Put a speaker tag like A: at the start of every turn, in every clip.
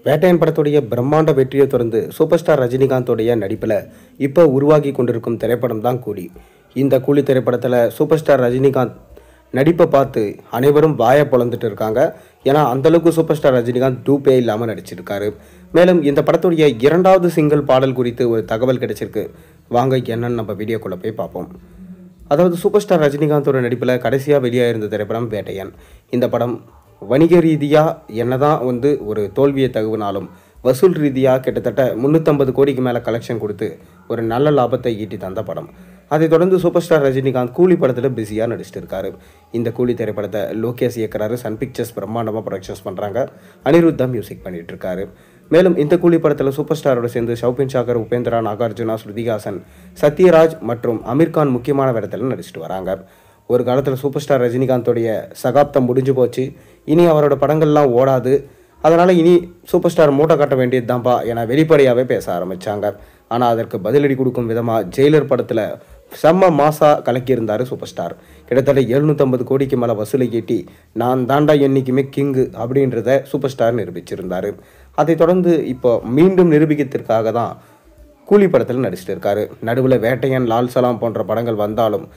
A: வேட்டையன் படத்துடைய பிரம்மாண்ட வெற்றியை தொடர்ந்து சூப்பர் ஸ்டார் ரஜினிகாந்தோடைய நடிப்பில் இப்போ உருவாகி கொண்டிருக்கும் திரைப்படம் தான் கூலி. இந்த கூலி திரைப்படத்தில் சூப்பர் ஸ்டார் ரஜினிகாந்த் நடிப்பை பார்த்து அனைவரும் வாயை பொழந்துட்டு இருக்காங்க. ஏன்னா அந்தளவுக்கு சூப்பர் ஸ்டார் ரஜினிகாந்த் டூப்பே இல்லாமல் நடிச்சிருக்காரு. மேலும் இந்த படத்துடைய இரண்டாவது சிங்கிள் பாடல் குறித்து ஒரு தகவல் கிடைச்சிருக்கு. வாங்க என்னன்னு நம்ம வீடியோக்குள்ளே போய் பார்ப்போம். அதாவது சூப்பர் ஸ்டார் ரஜினிகாந்தோட நடிப்பில் கடைசியாக வெளியாக இருந்த திரைப்படம் வேட்டையன். இந்த படம் வணிக ரீதியாக என்னதான் ஒரு தோல்வியை தகுவினாலும் வசூல் ரீதியாக கிட்டத்தட்ட 350 கோடிக்கு மேலே கலெக்ஷன் கொடுத்து ஒரு நல்ல லாபத்தை ஈட்டி தந்த படம். அதைத் தொடர்ந்து சூப்பர் ஸ்டார் ரஜினிகாந்த் கூலி படத்தில் பிஸியாக நடிச்சிட்டு இருக்காரு. இந்த கூலி திரைப்படத்தை லோகேஷ் இயக்குறாரு. சன் பிக்சர்ஸ் பிரம்மாண்டமாக ப்ரொடக்ஷன்ஸ் பண்ணுறாங்க. அனிருத்தா மியூசிக் பண்ணிட்டு இருக்காரு. மேலும் இந்த கூலி படத்தில் சூப்பர் ஸ்டாரோட சேர்ந்து ஷௌபின் ஷாக்கர், உபேந்திரா, நாகார்ஜுனா, ஸ்ருதிஹாசன், சத்யராஜ் மற்றும் அமீர்கான் முக்கியமான இடத்துல நடிச்சிட்டு வராங்க. ஒரு காலத்தில் சூப்பர் ஸ்டார் ரஜினிகாந்தோடைய சகாப்தம் முடிஞ்சு போச்சு. இனி அவரோட படங்கள்லாம் ஓடாது. அதனால் இனி சூப்பர் ஸ்டார் மூட்டை காட்ட வேண்டியது தான்ப்பா என வெளிப்படையாகவே பேச ஆரம்பித்தாங்க. ஆனால் அதற்கு பதிலடி கொடுக்கும் விதமாக ஜெயிலர் படத்தில் செம்ம மாசாக கலக்கியிருந்தார் சூப்பர் ஸ்டார். கிட்டத்தட்ட 750 கோடிக்கு மேலே வசூலை ஈட்டி நான் தாண்டா என்றைக்குமே கிங்கு அப்படின்றத சூப்பர் ஸ்டார் நிரூபிச்சிருந்தார். அதைத் தொடர்ந்து இப்போ மீண்டும் நிரூபிக்கிறதுக்காக தான் கூலி படத்தில் நடிச்சிட்டு இருக்காரு. நடுவில் வேட்டையன், லால் சலாம் போன்ற படங்கள் வந்தாலும்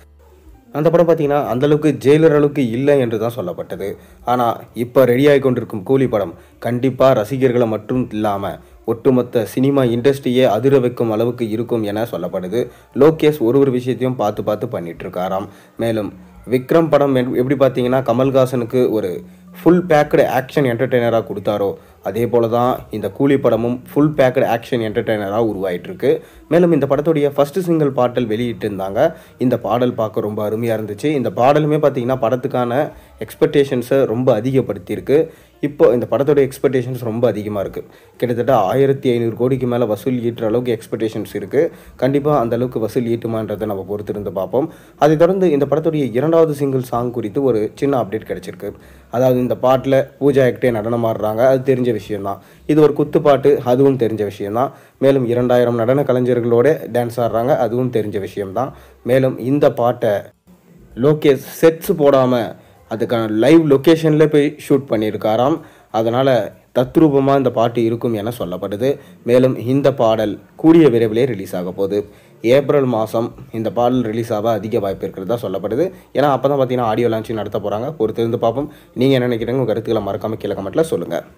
A: அந்த படம் பார்த்திங்கன்னா அந்தளவுக்கு ஜெயிலர் அளவுக்கு இல்லை என்று தான் சொல்லப்பட்டது. ஆனால் இப்போ ரெடியாகி கொண்டிருக்கும் கூலி படம் கண்டிப்பாக ரசிகர்களை மட்டும் இல்லாமல் ஒட்டுமொத்த சினிமா இண்டஸ்ட்ரியே அதிர வைக்கும் அளவுக்கு இருக்கும் என சொல்லப்படுது. லோகேஷ் ஒரு விஷயத்தையும் பார்த்து பண்ணிட்டு இருக்காராம். மேலும் விக்ரம் படம் எப்படி பார்த்தீங்கன்னா கமல்ஹாசனுக்கு ஒரு ஃபுல் பேக்கடு ஆக்ஷன் என்டர்டெய்னராக கொடுத்தாரோ அதே போல தான் இந்த கூலி படமும் ஃபுல் பேக்கடு ஆக்ஷன் என்டர்டெய்னராக உருவாயிட்டிருக்கு. மேலும் இந்த படத்துடைய ஃபஸ்ட்டு சிங்கிள் பாடல் வெளியிட்டு இருந்தாங்க. இந்த பாடல் பார்க்க ரொம்ப அருமையாக இருந்துச்சு. இந்த பாடலுமே பார்த்திங்கன்னா படத்துக்கான எக்ஸ்பெக்டேஷன்ஸை ரொம்ப அதிகப்படுத்தியிருக்கு. இப்போ இந்த படத்தோடைய எக்ஸ்பெக்டேஷன்ஸ் ரொம்ப அதிகமாக இருக்குது. கிட்டத்தட்ட 1500 கோடிக்கு மேலே வசூல் ஈட்டுற அளவுக்கு எக்ஸ்பெக்டேஷன்ஸ் இருக்குது. கண்டிப்பாக அந்த அளவுக்கு வசூல் ஈட்டுமான்றதை நம்ம பொறுத்திருந்து பார்ப்போம். அதைத் தொடர்ந்து இந்த படத்துடைய இரண்டாவது சிங்கிள் சாங் குறித்து ஒரு சின்ன அப்டேட் கிடச்சிருக்கு. அதாவது இந்த பாட்டில் பூஜா ஹெக்டே நடனம் ஆடுறாங்க. அது தெரிஞ்ச விஷயம்தான். இது ஒரு குத்துப்பாட்டு, அதுவும் தெரிஞ்ச விஷயம்தான். மேலும் 2000 நடன கலைஞர்களோட டான்ஸ் ஆடுறாங்க. அதுவும் தெரிஞ்ச விஷயம்தான். மேலும் இந்த பாட்டை லோகேஷ் செட்ஸ் போடாமல் அதுக்கான லைவ் லொக்கேஷனில் போய் ஷூட் பண்ணியிருக்காராம். அதனால் தத்ரூபமாக இந்த பாட்டு இருக்கும் என சொல்லப்படுது. மேலும் இந்த பாடல் கூடிய விரைவிலே ரிலீஸ் ஆக போகுது. ஏப்ரல் மாதம் இந்த பாடல் ரிலீஸ் ஆக அதிக வாய்ப்பு இருக்கிறதா சொல்லப்படுது. ஏன்னா அப்போ தான் பார்த்தீங்கன்னா ஆடியோ லான்ச்சிங் நடத்த போகிறாங்க. பொறுத்திருந்து பார்ப்போம். நீங்கள் என்ன நினைக்கிறீங்க? உங்கள் கருத்துக்களை மறக்காமல் கீழே கமெண்ட்டில் சொல்லுங்கள்.